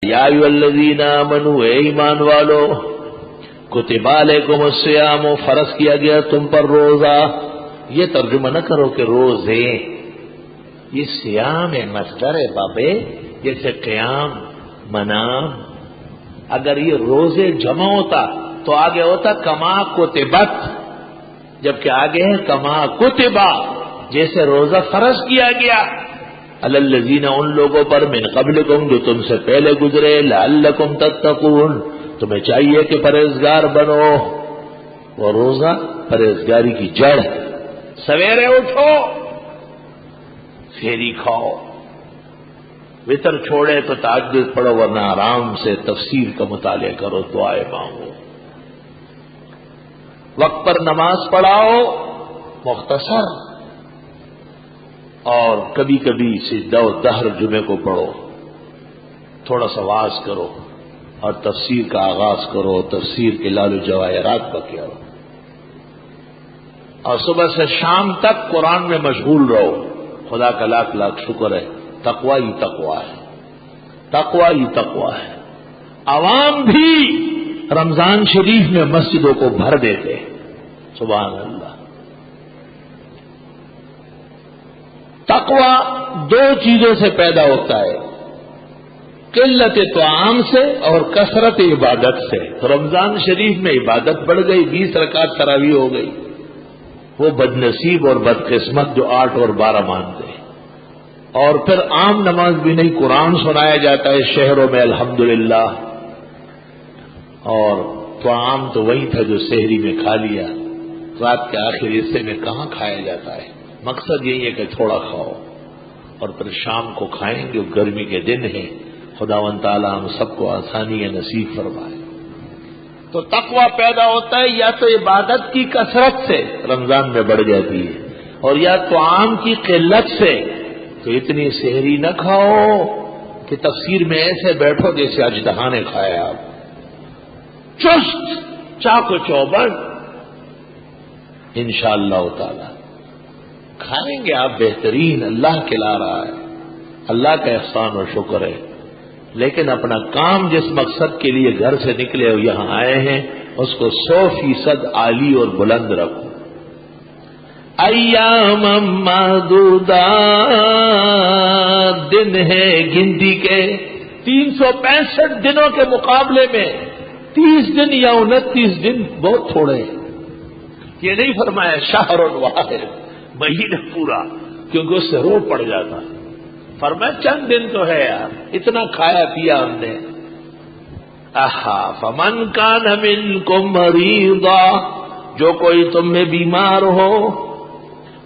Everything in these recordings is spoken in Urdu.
یا ایھا الذین آمنوا، اے ایمان والو، کتب علیکم الصیام، فرض کیا گیا تم پر روزہ. یہ ترجمہ نہ کرو کہ روزے، یہ صیام ہے، مصدر ہے بابے، جیسے قیام، منام. اگر یہ روزے جمع ہوتا تو آگے ہوتا کما کتبت، جبکہ آگے ہے کما کتبا، جیسے روزہ فرض کیا گیا. علی الذین، ان لوگوں پر، من قبلکم، جو تم سے پہلے گزرے، لعلکم تتقون، تمہیں چاہیے کہ پرہیزگار بنو. وہ روزہ پرہیزگاری کی جڑ ہے. سویرے اٹھو، پھیری کھاؤ، وطر چھوڑے تو تہجد پڑھو، ورنہ آرام سے تفسیر کا مطالعہ کرو، دعائیں مانگو، وقت پر نماز پڑھاؤ مختصر، اور کبھی کبھی سجدہ و دہر جمعے کو پڑھو، تھوڑا سا واز کرو، اور تفسیر کا آغاز کرو، تفسیر کے لال و جواہرات کا کیا ہو، اور صبح سے شام تک قرآن میں مشغول رہو. خدا کا لاکھ لاکھ شکر ہے، تقویٰ ہی تقویٰ ہے، تقویٰ ہی تقویٰ ہے. عوام بھی رمضان شریف میں مسجدوں کو بھر دیتے ہیں. سبحان اللہ. تقویٰ دو چیزوں سے پیدا ہوتا ہے، قلت طعام سے اور کثرت عبادت سے. رمضان شریف میں عبادت بڑھ گئی، 20 رکعت تراویح ہو گئی. وہ بد نصیب اور بدقسمت جو 8 اور 12 مانتے ہیں. اور پھر عام نماز بھی نہیں، قرآن سنایا جاتا ہے شہروں میں الحمدللہ. اور طعام تو وہی تھا جو سحری میں کھا لیا، رات کے آخر حصے میں کہاں کھایا جاتا ہے. مقصد یہی ہے کہ تھوڑا کھاؤ، اور پھر شام کو کھائیں گے. گرمی کے دن ہیں، خداوند تعالی ہم سب کو آسانی نصیب فرمائے. تو تقویٰ پیدا ہوتا ہے یا تو عبادت کی کثرت سے، رمضان میں بڑھ جاتی ہے، اور یا طعام کی قلت سے. تو اتنی سحری نہ کھاؤ کہ تفسیر میں ایسے بیٹھو جیسے اژدہا نے کھایا. آپ چست چاق و چوبند انشاءاللہ تعالی کھائیں گے آپ. بہترین اللہ کھلا رہا ہے، اللہ کا احسان و شکر ہے. لیکن اپنا کام جس مقصد کے لیے گھر سے نکلے ہو، یہاں آئے ہیں، اس کو 100% عالی اور بلند رکھو. ایام معدودات، دن ہے گنتی کے. 365 دنوں کے مقابلے میں 30 دن یا 29 دن بہت تھوڑے ہیں. یہ نہیں فرمایا شہر واحد، مہینہ پورا، کیونکہ اس سے رو پڑ جاتا. فرمایا چند دن تو ہے یار، اتنا کھایا پیا ہم نے. فمن کان منکم مریضا، جو کوئی تم میں بیمار ہو،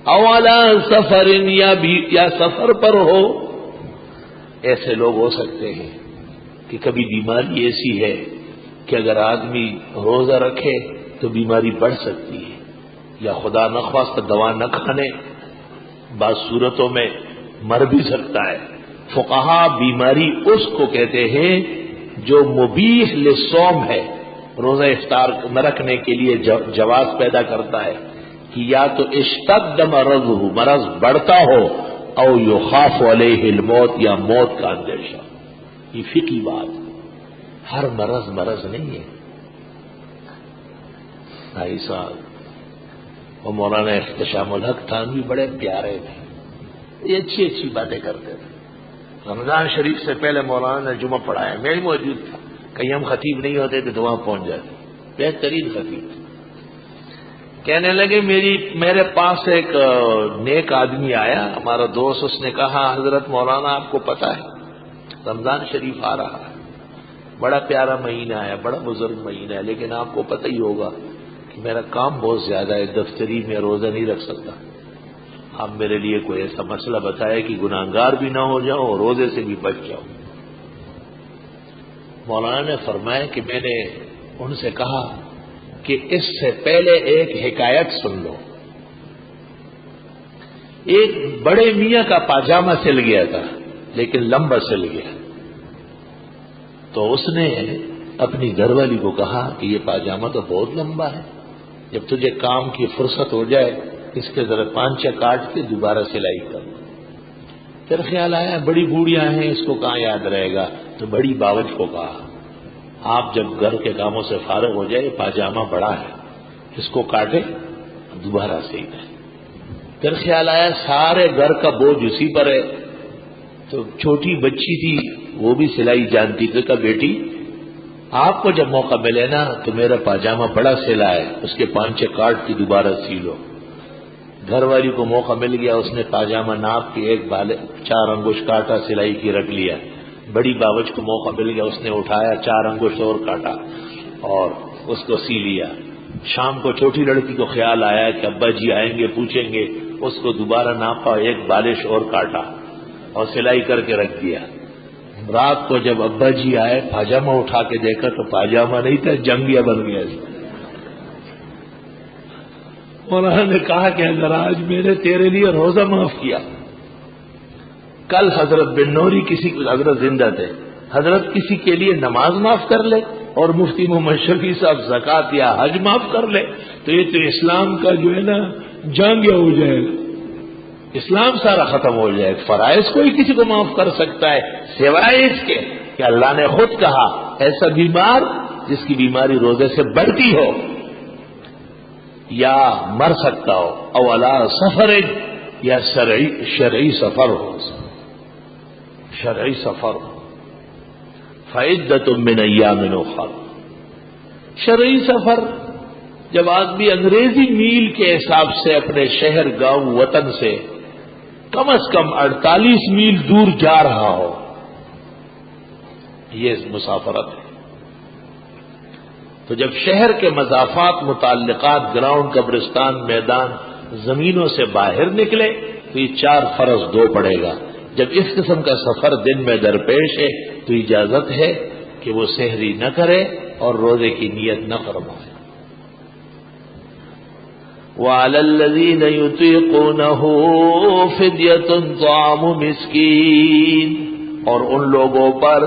او علی سفر، یا سفر پر ہو. ایسے لوگ ہو سکتے ہیں کہ کبھی بیماری ایسی ہے کہ اگر آدمی روزہ رکھے تو بیماری بڑھ سکتی ہے، یا خدا نخواستہ دوا نہ کھانے بعض صورتوں میں مر بھی سکتا ہے. فقہا بیماری اس کو کہتے ہیں جو مبیح للصوم ہے، روزہ افطار نہ رکھنے کے لیے جواز پیدا کرتا ہے، کہ یا تو اشتد مرضہ، مرض بڑھتا ہو، او یخاف علیہ الموت، یا موت کا اندیشہ. یہ فقہی بات، ہر مرض نہیں ہے. بھائی صاحب وہ مولانا احتشام الحق تھانوی بڑے پیارے تھے، یہ اچھی باتیں کرتے تھے. رمضان شریف سے پہلے مولانا نے جمعہ پڑھایا، میں ہی موجود تھا. کہیں ہم خطیب نہیں ہوتے تو وہاں پہنچ جاتے. بہترین خطیب. کہنے لگے میرے پاس ایک نیک آدمی آیا، ہمارا دوست. اس نے کہا حضرت مولانا آپ کو پتا ہے رمضان شریف آ رہا ہے، بڑا پیارا مہینہ ہے، بڑا بزرگ مہینہ ہے، لیکن آپ کو پتہ ہی ہوگا کہ میرا کام بہت زیادہ ہے، دفتری میں روزہ نہیں رکھ سکتا. آپ میرے لیے کوئی ایسا مسئلہ بتائے کہ گناہگار بھی نہ ہو جاؤ اور روزے سے بھی بچ جاؤ. مولانا نے فرمایا کہ میں نے ان سے کہا کہ اس سے پہلے ایک حکایت سن لو. ایک بڑے میاں کا پاجامہ سل گیا تھا، لیکن لمبا سل گیا. تو اس نے اپنی گھر والی کو کہا کہ یہ پاجامہ تو بہت لمبا ہے، جب تجھے کام کی فرصت ہو جائے اس کے ذرا پانچہ کاٹ کے دوبارہ سلائی کر. پھر خیال آیا بڑی بوڑھیاں ہیں، اس کو کہاں یاد رہے گا، تو بڑی باورچ کو کہا آپ جب گھر کے کاموں سے فارغ ہو جائے، پاجامہ بڑا ہے، اس کو کاٹے دوبارہ سیدھ ہے۔ پھر خیال آیا سارے گھر کا بوجھ اسی پر ہے، تو چھوٹی بچی تھی وہ بھی سلائی جانتی تھی، کہا بیٹی آپ کو جب موقع ملے نا تو میرا پاجامہ بڑا سلا ہے، اس کے پانچے کاٹ کے دوبارہ سی لو۔ گھر والی کو موقع مل گیا، اس نے پاجامہ ناپ کے ایک بالے 4 انگوش کاٹا، سلائی کی رکھ لیا۔ بڑی باورچ کو موقع مل گیا، اس نے اٹھایا 4 انگوش اور کاٹا اور اس کو سی لیا۔ شام کو چھوٹی لڑکی کو خیال آیا کہ ابا جی آئیں گے پوچھیں گے، اس کو دوبارہ ناپا، ایک بالش اور کاٹا اور سلائی کر کے رکھ دیا۔ رات کو جب ابا جی آئے پاجامہ اٹھا کے دیکھا تو پاجامہ نہیں تھا، جنگیا بن گیا۔ مولانا نے کہا کہ اگر آج میں نے تیرے لیے روزہ معاف کیا، کل حضرت بن نوری حضرت زندہ تھے، حضرت کسی کے لیے نماز معاف کر لے اور مفتی محمد شفیع صاحب زکوٰۃ یا حج معاف کر لے تو یہ تو اسلام کا جو ہے نا جانگیا ہو جائے گا، اسلام سارا ختم ہو جائے گا۔ فرائض کوئی کسی کو معاف کر سکتا ہے سوائے اس کے کہ اللہ نے خود کہا ایسا بیمار جس کی بیماری روزے سے بڑھتی ہو یا مر سکتا ہو، او علی سفر یا شرعی سفر ہو، شرعی سفر ہو، فعدۃ من ایام اخر۔ شرعی سفر جب آدمی انگریزی میل کے حساب سے اپنے شہر گاؤں وطن سے کم از کم 48 میل دور جا رہا ہو، یہ مسافرت ہے۔ تو جب شہر کے مضافات متعلقات گراؤنڈ، قبرستان، میدان، زمینوں سے باہر نکلے تو یہ 4 فرض 2 پڑے گا۔ جب اس قسم کا سفر دن میں درپیش ہے تو اجازت ہے کہ وہ سحری نہ کرے اور روزے کی نیت نہ فرمائے۔ وَعَلَى الَّذِينَ يُطِيقُونَهُ فِدْيَةٌ طَعَامُ مِسْكِينٍ، اور ان لوگوں پر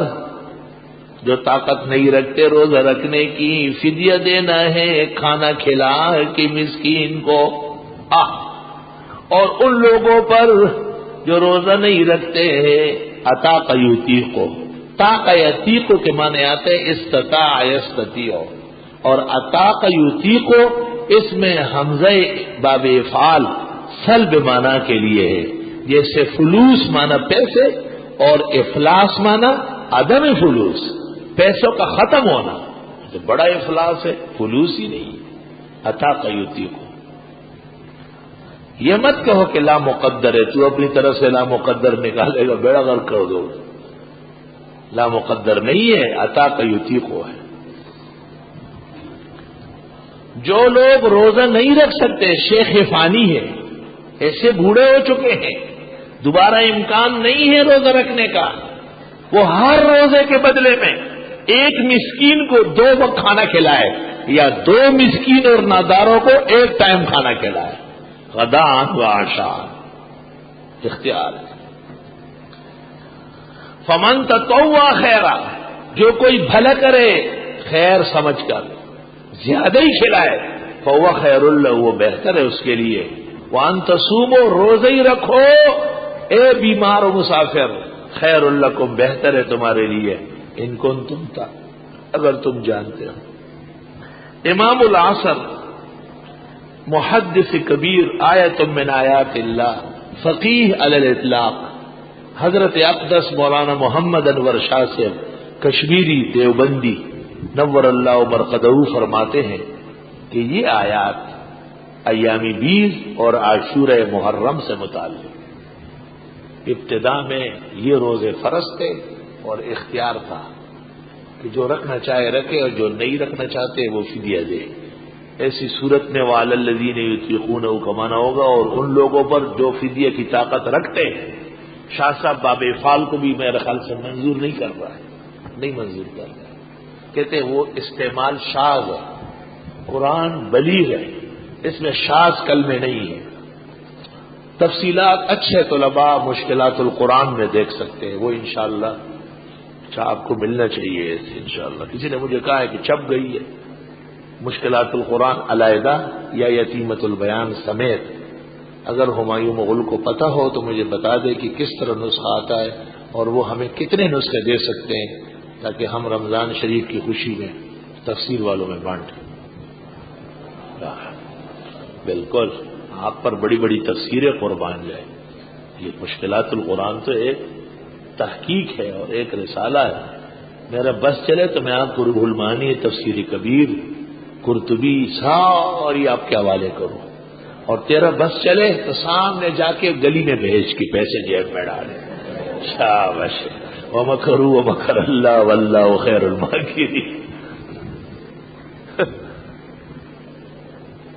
جو طاقت نہیں رکھتے روزہ رکھنے کی، فدیہ دینا ہے، کھانا کھلا کہ مسکین کو۔ اور ان لوگوں پر جو روزہ نہیں رکھتے ہیں، اطاق یطیق، طاق یطیق کے معنی آتے استطاع یستطیع، اور اطاق یطیق اس میں حمزہ باب افعال سلب معنی کے لیے ہے، جیسے فلوس معنی پیسے اور افلاس معنی عدم فلوس، پیسوں کا ختم ہونا، تو بڑا افلاس ہے، فلوس ہی نہیں ہے۔ اطاق یطیق، یہ مت کہو کہ لا مقدر ہے، تو اپنی طرف سے لا مقدر نکالے گا بیڑا غرق کر دو، لا مقدر نہیں ہے، اطاق یطیق ہے۔ جو لوگ روزہ نہیں رکھ سکتے، شیخ فانی ہے، ایسے بوڑھے ہو چکے ہیں، دوبارہ امکان نہیں ہے روزہ رکھنے کا، وہ ہر روزے کے بدلے میں ایک مسکین کو 2 وقت کھانا کھلائے یا 2 مسکین اور ناداروں کو ایک ٹائم کھانا کھلائے، غداء و عشاء، اختیار ہے۔ فمن تطوع خیرا، جو کوئی بھلا کرے خیر سمجھ کر زیادہ ہی کھلائے، فهو خیر له، وہ بہتر ہے اس کے لیے۔ وان تصوموا، روزہ ہی رکھو اے بیمار و مسافر، خیر لکم، بہتر ہے تمہارے لیے، ان کنتم اگر تم جانتے ہو۔ امام العصر، محدث کبیر، آیت من آیات اللہ، فقیہ علی الاطلاق، حضرت اقدس مولانا محمد انور شاہ سے کشمیری دیوبندی نور اللہ مرقدہ فرماتے ہیں کہ یہ آیات ایام بیز اور عاشورہ محرم سے متعلق، ابتدا میں یہ روزے فرض تھے اور اختیار تھا کہ جو رکھنا چاہے رکھے اور جو نہیں رکھنا چاہتے وہ فدیہ دے۔ ایسی صورت میں وعلی الذین یطیقونہ کا معنی ہوگا، اور ان لوگوں پر جو فدیہ کی طاقت رکھتے ہیں۔ شاہ صاحب باب افعال کو بھی میرے خیال سے منظور نہیں کر رہا ہے، نہیں منظور کر رہا ہے، کہتے ہیں وہ استعمال شاذ ہے، قرآن بلیغ ہے، اس میں شاذ کلمے نہیں ہے۔ تفصیلات اچھے طلباء مشکلات القرآن میں دیکھ سکتے ہیں، وہ انشاءاللہ آپ کو ملنا چاہیے انشاءاللہ۔ کسی نے مجھے کہا ہے کہ چھپ گئی ہے مشکلات القرآن علیحدہ یا یتیمت البیان سمیت، اگر ہمایوں مغل کو پتہ ہو تو مجھے بتا دے کہ کس طرح نسخہ آتا ہے اور وہ ہمیں کتنے نسخے دے سکتے ہیں تاکہ ہم رمضان شریف کی خوشی میں تفسیر والوں میں بانٹیں۔ بالکل آپ پر بڑی بڑی تفسیریں قربان جائیں۔ یہ مشکلات القرآن تو ایک تحقیق ہے اور ایک رسالہ ہے۔ میرا بس چلے تو میں آپ کو روح المعانی، تفسیر کبیر، قرطبی ساری آپ کے حوالے کروں، اور تیرا بس چلے تو سامنے جا کے گلی میں بھیج کے پیسے جیب میں ڈالے۔ شاباش، ومکروا ومکر اللہ واللہ خیر الماکرین۔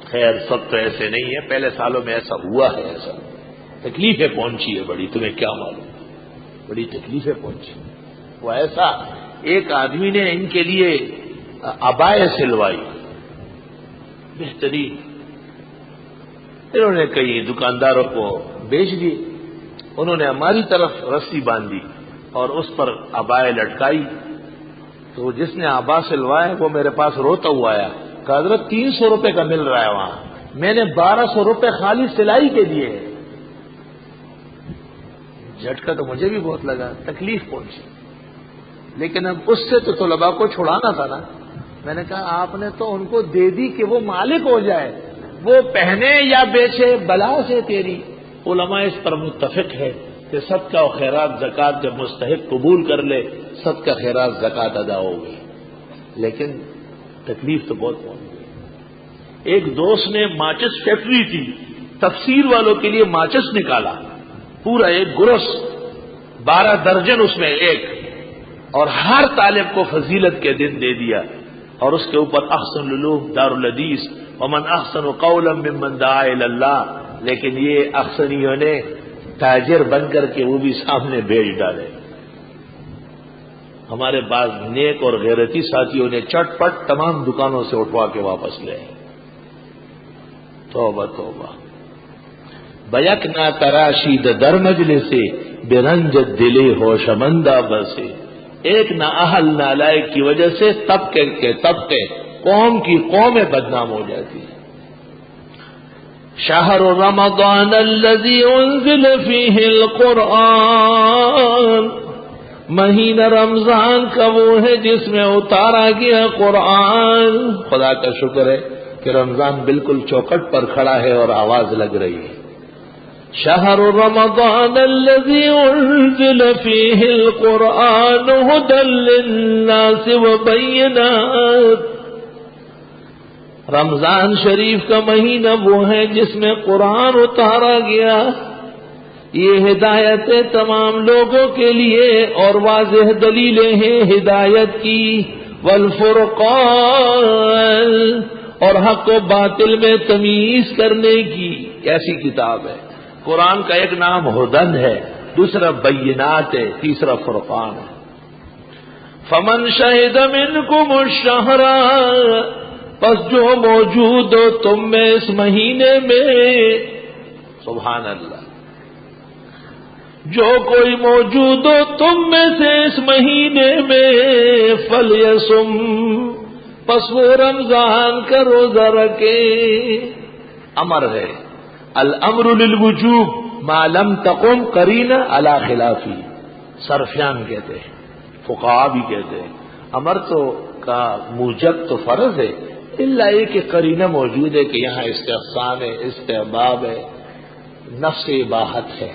خیر سب تو ایسے نہیں ہے، پہلے سالوں میں ایسا ہوا ہے، ایسا تکلیفیں پہنچی ہے بڑی، تمہیں کیا معلوم، بڑی تکلیفیں پہنچی۔ وہ ایسا ایک آدمی نے ان کے لیے عبائیں سلوائی بہترین، انہوں نے کئی دکانداروں کو بیچ دی، انہوں نے ہماری طرف رسی باندھی اور اس پر عبائیں لٹکائی، تو جس نے عبا سلوائے وہ میرے پاس روتا ہوا آیا کہ حضرت 300 روپے کا مل رہا ہے وہاں، میں نے 1200 روپے خالی سلائی کے دیے۔ جھٹکا تو مجھے بھی بہت لگا، تکلیف پہنچی، لیکن اب اس سے تو طلباء کو چھڑانا تھا نا۔ میں نے کہا آپ نے تو ان کو دے دی کہ وہ مالک ہو جائے، وہ پہنے یا بیچے بلا سے تیری۔ علماء اس پر متفق ہے کہ صدقہ و خیرات زکوٰۃ جب مستحق قبول کر لے صدقہ خیرات زکوٰۃ ادا ہوگی، لیکن تکلیف تو بہت پہنچ گئی۔ ایک دوست نے ماچس فیکٹری تھی، تفسیر والوں کے لیے ماچس نکالا، پورا ایک گرس، 12 درجن اس میں ایک، اور ہر طالب کو فضیلت کے دن دے دیا، اور اس کے اوپر احسن العلوم دار الحدیث ومن احسن قولا ممن دعا الی اللہ، لیکن یہ احسنیوں نے تاجر بن کر کے وہ بھی سامنے بھیج ڈالے۔ ہمارے بعض نیک اور غیرتی ساتھیوں نے چٹ پٹ تمام دکانوں سے اٹھوا کے واپس لے۔ توبہ توبہ، بیک نہ تراشید در مجلسے برنجت دلے ہوشمندہ بسے۔ ایک نہ اہل نالائق کی وجہ سے طبقے کے طبقے، قوم کی قومیں بدنام ہو جاتی ہیں۔ شہر رمضان الذی انزل فیہ القرآن، مہینہ رمضان کا وہ ہے جس میں اتارا گیا قرآن۔ خدا کا شکر ہے کہ رمضان بالکل چوکٹ پر کھڑا ہے اور آواز لگ رہی ہے۔ شہر رمضان الذی انزل فیہ القرآن ھدی للناس وبینات، رمضان شریف کا مہینہ وہ ہے جس میں قرآن اتارا گیا، یہ ہدایت تمام لوگوں کے لیے اور واضح دلیلیں ہیں ہدایت کی، والفرقان، اور حق و باطل میں تمیز کرنے کی۔ ایسی کتاب ہے۔ قرآن کا ایک نام ہدن ہے، دوسرا بینات ہے، تیسرا فرقان ہے۔ فمن شہد منکم الشہر، پس جو موجود ہو تم میں اس مہینے میں، سبحان اللہ، جو کوئی موجود ہو تم میں سے اس مہینے میں، فلیصم، پس وہ رمضان کا روزہ رکھے۔ امر ہے، الامر للوجوب ما لم تقم قرینہ علی خلافی، صرفیان کہتے ہیں، فقہا بھی کہتے ہیں امر تو کا موجب تو فرض ہے، الا یہ کہ قرینہ موجود ہے کہ یہاں استحسان ہے، استحباب ہے، نفس اباحت ہے،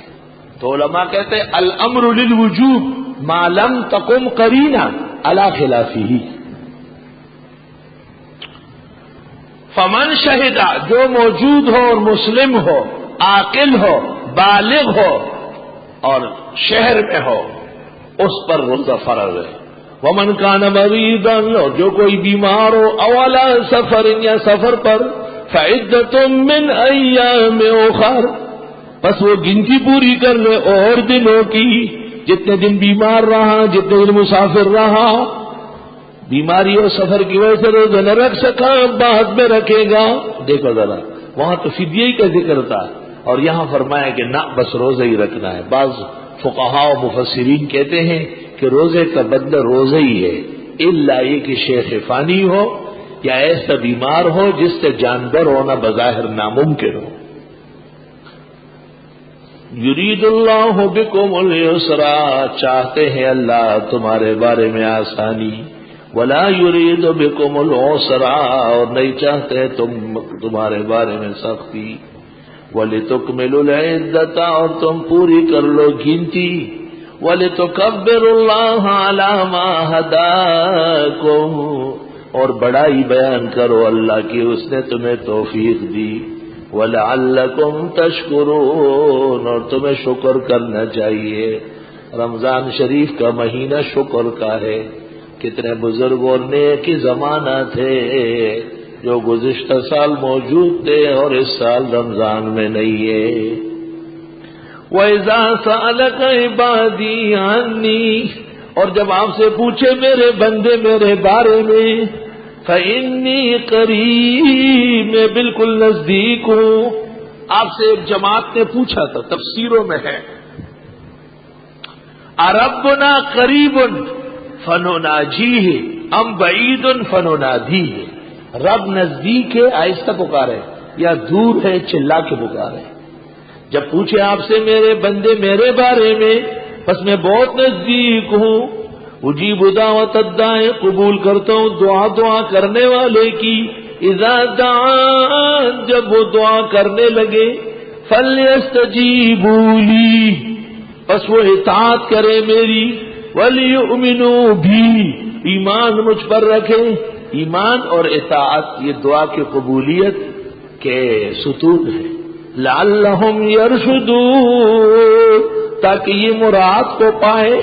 تو علماء کہتے ہیں الامر للوجوب ما لم تقم قرینہ علی خلافی۔ فمن شہدہ، جو موجود ہو اور مسلم ہو، عاقل ہو، بالغ ہو اور شہر میں ہو، اس پر روزہ فرض ہے۔ ومن کان مریضا، اور جو کوئی بیمار ہو، او علی سفر، یا سفر پر، فعدۃ من ایام اخر، بس وہ گنتی پوری کر لے اور دنوں کی، جتنے دن بیمار رہا، جتنے دن مسافر رہا، بیماری اور سفر کی وجہ سے روزہ نہ رکھ سکا، بعد میں رکھے گا۔ دیکھو ذرا، وہاں تو فدیے کا ذکر تھا اور یہاں فرمایا کہ نہ، بس روزہ ہی رکھنا ہے۔ بعض فقہاء و مفسرین کہتے ہیں کہ روزے کا بدلہ روزہ ہی ہے، الا یہ کہ شیخ فانی ہو یا ایسا بیمار ہو جس سے جانور ہونا بظاہر ناممکن ہو۔ یرید اللہ بکم اليسرا، چاہتے ہیں اللہ تمہارے بارے میں آسانی، ولا یرید بکم العسرا، اور نہیں چاہتے تمہارے بارے میں سختی، وَلِتُكْمِلُوا الْعِدَّةَ، اور تم پوری کر لو گنتی، وَلِتُكَبِّرُوا اللَّهَ عَلَى مَا هَدَاكُمْ، اور بڑائی بیان کرو اللہ کی اس نے تمہیں توفیق دی، وَلَعَلَّكُمْ تَشْكُرُونَ، اور تمہیں شکر کرنا چاہیے۔ رمضان شریف کا مہینہ شکر کا ہے۔ کتنے بزرگ اور نیک زمانہ تھے جو گزشتہ سال موجود تھے اور اس سال رمضان میں نہیں ہے۔ وَإِذَا سَأَلَكَ عِبَادِي عَنِّي، اور جب آپ سے پوچھے میرے بندے میرے بارے میں، فَإِنِّي قَرِيبٌ، میں بالکل نزدیک ہوں۔ آپ سے ایک جماعت نے پوچھا تھا، تفسیروں میں ہے، أَرَبُّنَا قَرِيبٌ فَنُنَاجِيهِ أَمْ بَعِيدٌ فَنُنَادِيهِ، رب نزدیک ہے آہستہ پکارے یا دور ہے چلا کے پکارے؟ جب پوچھے آپ سے میرے بندے میرے بارے میں، بس میں بہت نزدیک ہوں۔ اجیب دعوت الداعی، قبول کرتا ہوں دعا کرنے والے کی، اذا دعان، جب وہ دعا کرنے لگے، فلیستجیبوا لی، بس وہ اطاعت کرے میری، ولیؤمنوا بی، ایمان مجھ پر رکھے۔ ایمان اور اطاعت یہ دعا کی قبولیت کے ستون ہے۔ لعلہم یرشدون، تاکہ یہ مراد کو پائے۔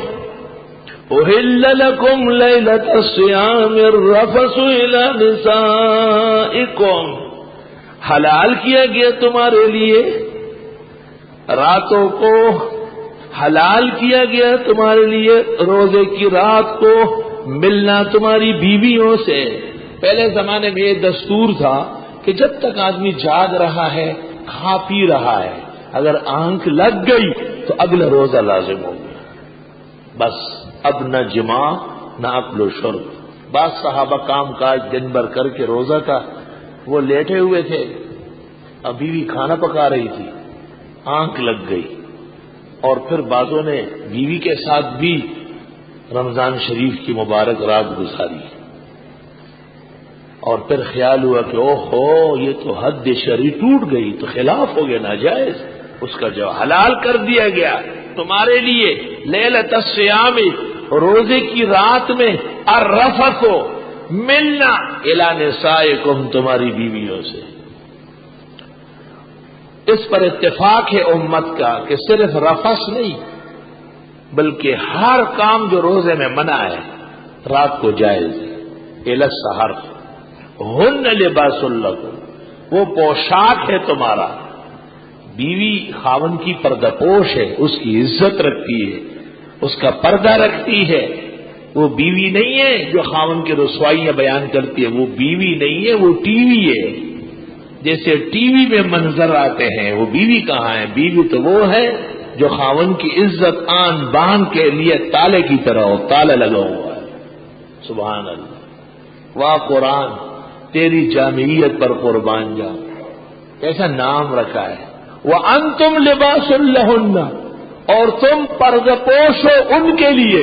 احل لکم لیلۃ الصیام الرفث الی نسائکم، حلال کیا گیا تمہارے لیے راتوں کو، حلال کیا گیا تمہارے لیے روزے کی رات کو ملنا تمہاری بیویوں سے۔ پہلے زمانے میں یہ دستور تھا کہ جب تک آدمی جاگ رہا ہے، کھا پی رہا ہے، اگر آنکھ لگ گئی تو اگلا روزہ لازم ہو گیا۔ بس اب نہ جماع نہ اکل و شرب۔ بعض صحابہ کام کاج دن بھر کر کے روزہ کا وہ لیٹے ہوئے تھے، اب بیوی کھانا پکا رہی تھی، آنکھ لگ گئی، اور پھر بعضوں نے بیوی کے ساتھ بھی رمضان شریف کی مبارک رات گزاری، اور پھر خیال ہوا کہ اوہ ہو یہ تو حد شرعی ٹوٹ گئی، تو خلاف ہو گیا، ناجائز، اس کا جو حلال کر دیا گیا تمہارے لیے لیلۃ الصیام، روزے کی رات میں، الرفث، ملنا، الی نسائکم، تمہاری بیویوں سے۔ اس پر اتفاق ہے امت کا کہ صرف رفث نہیں بلکہ ہر کام جو روزے میں منع ہے رات کو جائز ہے۔ الی السحر، ہن لباس لکم، وہ پوشاک ہے تمہارا۔ بیوی خاوند کی پردہ پوش ہے، اس کی عزت رکھتی ہے، اس کا پردہ رکھتی ہے۔ وہ بیوی نہیں ہے جو خاوند کی رسوائیاں بیان کرتی ہے، وہ بیوی نہیں ہے، وہ ٹی وی ہے۔ جیسے ٹی وی میں منظر آتے ہیں، وہ بیوی کہاں ہے؟ بیوی تو وہ ہے جو خاوند کی عزت آن بان کے لیے تالے کی طرح ہو، تالا لگا ہوا ہے۔ سبحان اللہ، واہ قرآن، تیری جامعیت پر قربان جاؤ، ایسا نام رکھا ہے۔ وَأَنْتُمْ لِبَاسٌ لَهُنَّ، اور تم پردہ پوش ہو ان کے لیے۔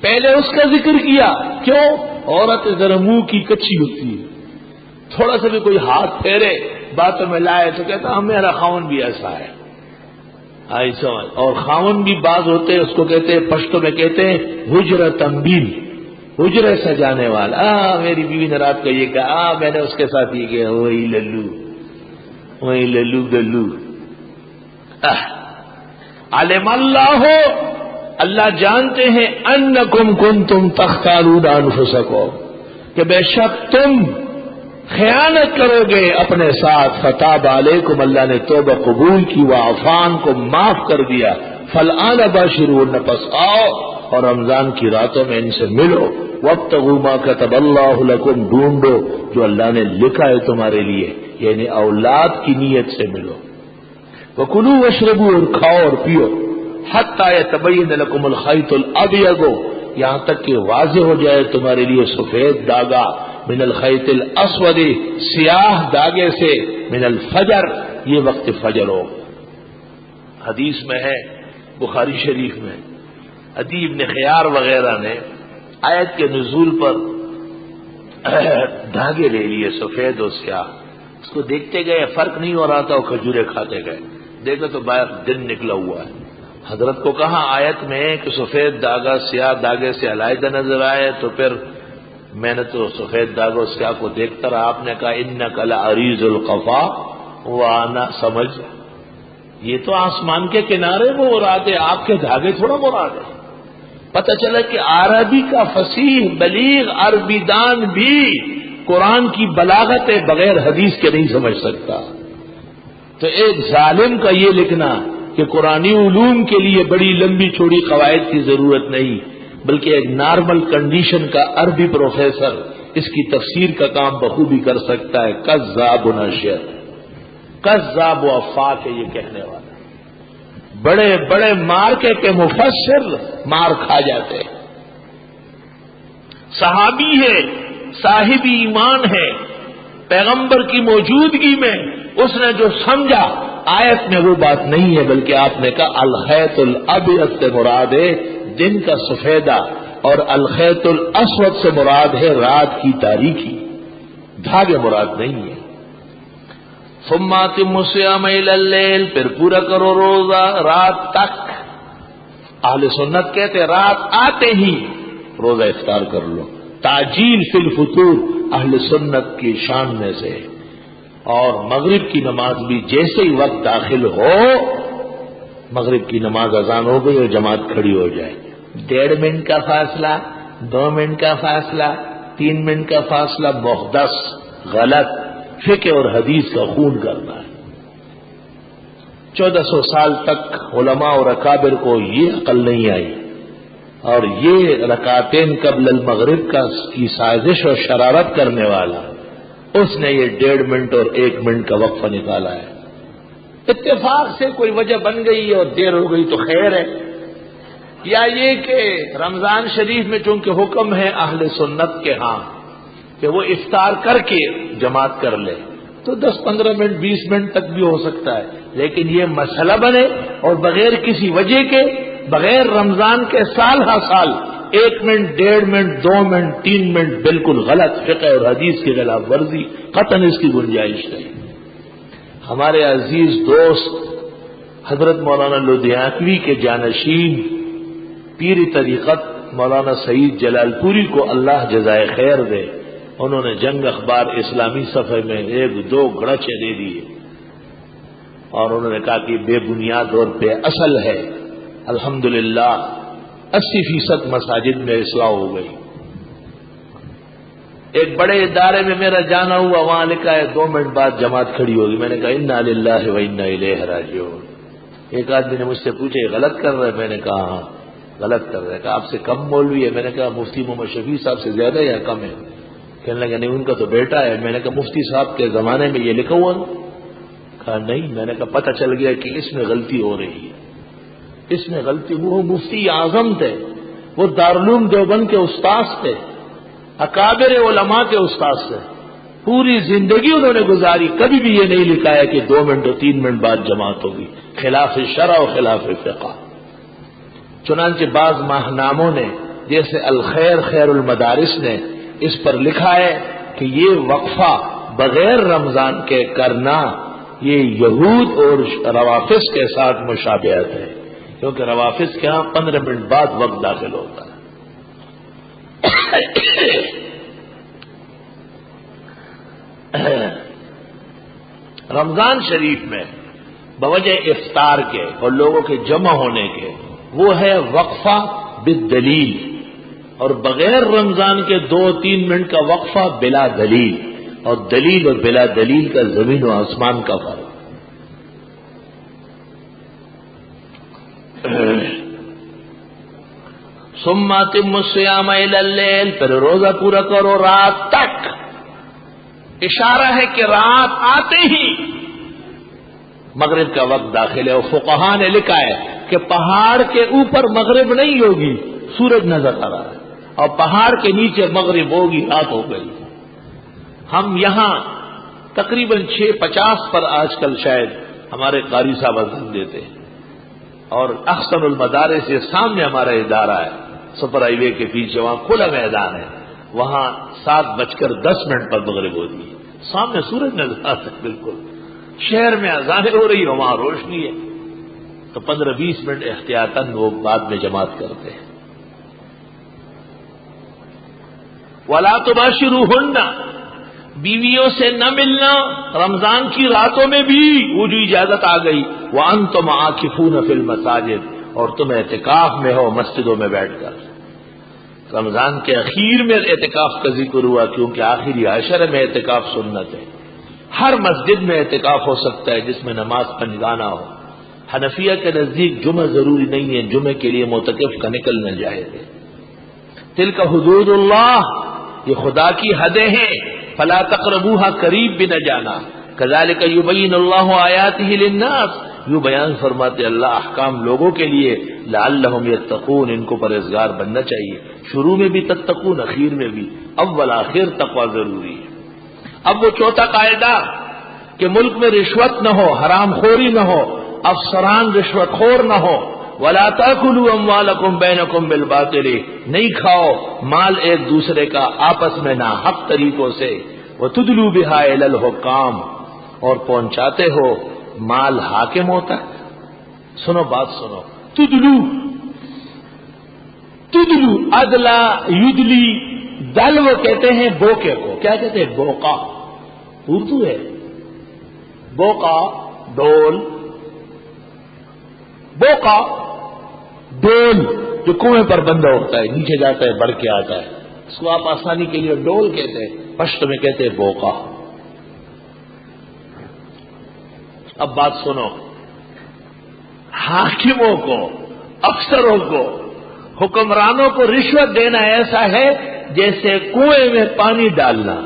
پہلے اس کا ذکر کیا، کیوں؟ عورت ذرا منہ کی کچی ہوتی ہے، تھوڑا سا بھی کوئی ہاتھ پھیرے باتوں میں لائے تو کہتا ہم میرا خاوند بھی ایسا ہے، آئی سمجھ۔ اور خاوند بھی بعض ہوتے ہیں، اس کو کہتے ہیں، پشتو میں کہتے ہیں حجرہ تنبیل، حجرے سجانے والا۔ میری بیوی نے رات کو یہ کہا، میں نے اس کے ساتھ یہ کیا، وہی للو، وہی للو گلو۔ علم اللہ، اللہ جانتے ہیں، انکم کنتم تختارون انفسکم، کہ بے شک تم خیانت کرو گے اپنے ساتھ۔ فتاب علیکم، اللہ نے توبہ قبول کی، وعفان کو معاف کر دیا۔ فالآن باشرون، پس آؤ اور رمضان کی راتوں میں ان سے ملو۔ وابتغوا ما کتب اللہ لکم، ڈھونڈو جو اللہ نے لکھا ہے تمہارے لیے، یعنی اولاد کی نیت سے ملو۔ وکلوا واشربوا، اور کھاؤ اور پیو، حتی یتبین لکم الخیط الابیض، یہاں تک کہ واضح ہو جائے تمہارے لیے سفید داغا، من الخیط الاسود، سیاہ داغے سے، من الفجر، یہ وقت فجر ہو۔ حدیث میں ہے بخاری شریف میں، عدی بن خیار وغیرہ نے آیت کے نزول پر دھاگے لے لیے سفید اور سیاہ، اس کو دیکھتے گئے، فرق نہیں ہو رہا تھا، وہ کھجورے کھاتے گئے، دیکھا تو باہر دن نکلا ہوا ہے۔ حضرت کو کہا آیت میں کہ سفید داغا سیاہ داغے سے علیحدہ نظر آئے، تو پھر میں نے تو سفید داغ و سیاہ کو دیکھتا رہا، آپ نے کہا انک لعریض القفا وانا سمجھ، یہ تو آسمان کے کنارے وہ مراد ہے، آپ کے دھاگے تھوڑا مراد ہے۔ پتہ چلا کہ عربی کا فصیح بلیغ عربی دان بھی قرآن کی بلاغت بغیر حدیث کے نہیں سمجھ سکتا۔ تو ایک ظالم کا یہ لکھنا کہ قرآنی علوم کے لیے بڑی لمبی چوڑی قواعد کی ضرورت نہیں، بلکہ ایک نارمل کنڈیشن کا عربی پروفیسر اس کی تفسیر کا کام بخوبی کر سکتا ہے۔ کذاب و ناشر، کذاب و افاق ہے یہ کہنے والا۔ بڑے بڑے مارکے کے مفسر مار کھا جاتے ہیں۔ صحابی ہے، صاحب ایمان ہے، پیغمبر کی موجودگی میں اس نے جو سمجھا آیت میں وہ بات نہیں ہے، بلکہ آپ نے کہا الخیط الابیض سے مراد ہے دن کا سفیدہ، اور الخیط الاسود سے مراد ہے رات کی تاریکی، دھاگے مراد نہیں ہے۔ ثم اتموا الصيام الى الليل، پھر پورا کرو روزہ رات تک۔ اہل سنت کہتے رات آتے ہی روزہ افطار کر لو، تعجیل فی الفطور اہل سنت کی شان میں سے۔ اور مغرب کی نماز بھی جیسے ہی وقت داخل ہو، مغرب کی نماز اذان ہو گئی اور جماعت کھڑی ہو جائے، 1.5 منٹ کا فاصلہ، 2 منٹ کا فاصلہ، 3 منٹ کا فاصلہ محدث، غلط، فقہ اور حدیث کا خون کرنا ہے۔ 1400 سال تک علماء اور اکابر کو یہ عقل نہیں آئی، اور یہ رکعتین قبل المغرب کی سازش اور شرارت کرنے والا اس نے یہ 1.5 منٹ اور 1 منٹ کا وقفہ نکالا ہے۔ اتفاق سے کوئی وجہ بن گئی اور دیر ہو گئی تو خیر ہے، یا یہ کہ رمضان شریف میں چونکہ حکم ہے اہل سنت کے ہاں کہ وہ افطار کر کے جماعت کر لے، تو 10-15 منٹ 20 منٹ تک بھی ہو سکتا ہے، لیکن یہ مسئلہ بنے اور بغیر کسی وجہ کے، بغیر رمضان کے سال ہر سال 1 منٹ 1.5 منٹ 2 منٹ 3 منٹ بالکل غلط، فقہ اور حدیث کی خلاف ورزی، قطعاً اس کی گنجائش نہیں۔ ہمارے عزیز دوست حضرت مولانا لدھیانوی کے جانشین پیر طریقت مولانا سعید جلال پوری کو اللہ جزائے خیر دے، انہوں نے جنگ اخبار اسلامی صفحے میں 1-2 گڑچے دے دیے، اور انہوں نے کہا کہ بے بنیاد اور بے اصل ہے۔ الحمدللہ 80% مساجد میں اصلاح ہو گئی۔ ایک بڑے ادارے میں میرا جانا ہوا، وہاں لکھا ہے 2 منٹ بعد جماعت کھڑی ہوگی۔ میں نے کہا انا للہ و انا الیہ راجعون۔ ایک آدمی نے مجھ سے پوچھا یہ غلط کر رہے؟ میں نے کہا ہاں غلط کر رہے۔ کہا آپ سے کم مولوی ہے؟ میں نے کہا مفتی محمد شفیع صاحب سے زیادہ یا کم ہے؟ کہنے لگا نہیں ان کا تو بیٹا ہے۔ میں نے کہا مفتی صاحب کے زمانے میں یہ لکھا ہوا؟ کہا نہیں۔ میں نے کہا پتہ چل گیا کہ اس میں غلطی ہو رہی ہے، اس میں غلطی۔ وہ مفتی اعظم تھے، وہ دارالعلوم دیوبند کے استاذ تھے، اکابر علماء کے استاذ تھے، پوری زندگی انہوں نے گزاری، کبھی بھی یہ نہیں لکھا ہے کہ 2 منٹ اور 3 منٹ بعد جماعت ہوگی، خلاف شرع و خلاف فقہ۔ چنانچہ بعض ماہناموں نے جیسے الخیر خیر المدارس نے اس پر لکھا ہے کہ یہ وقفہ بغیر رمضان کے کرنا یہ یہود اور روافض کے ساتھ مشابہت ہے، کیونکہ روافض کے ہاں 15 منٹ بعد وقت داخل ہوتا ہے۔ رمضان شریف میں بوجہ افطار کے اور لوگوں کے جمع ہونے کے وہ ہے وقفہ بالدلیل، اور بغیر رمضان کے 2-3 منٹ کا وقفہ بلا دلیل، اور دلیل اور بلا دلیل کا زمین و آسمان کا فرق۔ ثم اتموا الصيام الى الليل، پھر روزہ پورا کرو رات تک۔ اشارہ ہے کہ رات آتے ہی مغرب کا وقت داخل ہے، اور فقہاء نے لکھا ہے کہ پہاڑ کے اوپر مغرب نہیں ہوگی، سورج نظر آ رہا ہے، اور پہاڑ کے نیچے مغرب ہوگی، رات ہو گئی۔ ہم یہاں تقریباً 6:50 پر آج کل شاید ہمارے قاری صاحب اذان دیتے ہیں، اور احسن المدارس سے سامنے ہمارا ادارہ ہے، سپر ہائی وے کے پیچھے، وہاں کھلا میدان ہے، وہاں 7:10 پر مغرب ہوتی ہے، سامنے سورج نظر آتا ہے بالکل، شہر میں اذانیں ہو رہی ہے، وہاں روشنی ہے، تو 15-20 منٹ احتیاطاً وہ بعد میں جماعت کرتے ہیں۔ وَلَا تُبَاشِرُوهُنَّ، بیویوں سے نہ ملنا رمضان کی راتوں میں بھی، وہ جو اجازت آ گئی، وَأَنْتُمْ عَاكِفُونَ فِي الْمَسَاجِدِ، اور تم اعتکاف میں ہو مسجدوں میں بیٹھ کر۔ رمضان کے اخیر میں اعتکاف کا ذکر ہوا کیونکہ آخری عشرے میں اعتکاف سنت ہے۔ ہر مسجد میں اعتکاف ہو سکتا ہے جس میں نماز کا نگانا ہو۔ حنفیہ کے نزدیک جمعہ ضروری نہیں ہے، جمعے کے لیے معتکف کا نکلنا جائز ہے۔ تلک حدود اللہ، یہ خدا کی حدیں ہیں، فلا تقربوها، قریب بھی نہ جانا۔ کذالک یبین اللہ آیاتہ للناس، یوں بیان فرماتے اللہ احکام لوگوں کے لیے، لعلہم یتقون، ان کو پرہیزگار بننا چاہیے۔ شروع میں بھی تتقون، اخیر میں بھی، اول آخر تقوی ضروری ہے۔ اب وہ چوتھا قاعدہ کہ ملک میں رشوت نہ ہو، حرام خوری نہ ہو، افسران رشوت خور نہ ہو۔ وَلَا تَأْكُلُوا أَمْوَالَكُمْ بَيْنَكُمْ بِالْبَاطِلِ، نہیں کھاؤ مال ایک دوسرے کا آپس میں ناحق طریقوں سے۔ وَتُدْلُوا بِهَا إِلَى الْحُكَّامِ، اور پہنچاتے ہو مال حاکموں تک۔ سنو بات سنو، تدلو ادلا یدلی، دل وہ کہتے ہیں بوکے کو، کیا کہتے ہیں؟ بوکا، اردو ہے، بوکا ڈول، بوکا ڈول جو کنویں پر بندہ ہوتا ہے، نیچے جاتا ہے بڑھ کے آتا ہے، اس کو آپ آسانی کے لیے ڈول کہتے ہیں، پشت میں کہتے ہیں بوکا۔ اب بات سنو، حاکموں کو، افسروں کو، حکمرانوں کو رشوت دینا ایسا ہے جیسے کنویں میں پانی ڈالنا۔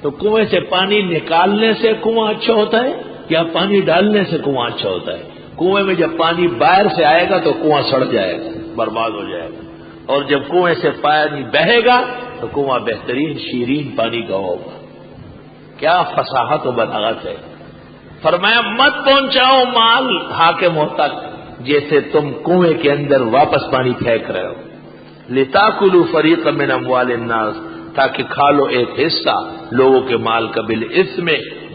تو کنویں سے پانی نکالنے سے کنواں اچھا ہوتا ہے یا پانی ڈالنے سے کنواں اچھا ہوتا ہے؟ کنویں میں جب پانی باہر سے آئے گا تو کنواں سڑ جائے گا، برباد ہو جائے گا، اور جب کنویں سے پانی بہے گا تو کنواں بہترین شیرین پانی کا ہوگا۔ کیا فصاحت و بلاغت ہے! فرمایا مت پہنچاؤ مال حاکموں تک جیسے تم کنویں کے اندر واپس پانی پھینک رہے ہو۔ لِتَأْكُلُوا فَرِيقًا مِّنْ أَمْوَالِ النَّاسِ، تاکہ کھا لو ایک حصہ لوگوں کے مال کا بالإثم،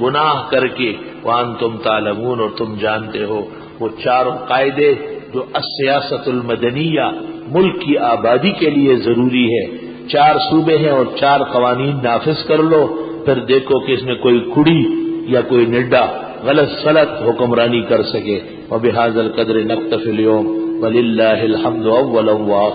گناہ کر کے، وَأَنْتُمْ تَعْلَمُونَ، اور تم جانتے ہو۔ وہ چاروں قاعدے جو السیاست المدنیہ، ملک کی آبادی کے لیے ضروری ہے، 4 صوبے ہیں اور 4 قوانین نافذ کر لو، پھر دیکھو کہ اس میں کوئی کڑی یا کوئی نڈا غلط سلط حکمرانی کر سکے۔ وبہذا القدر نکتفی اليوم وللہ الحمد اولا وآخرا۔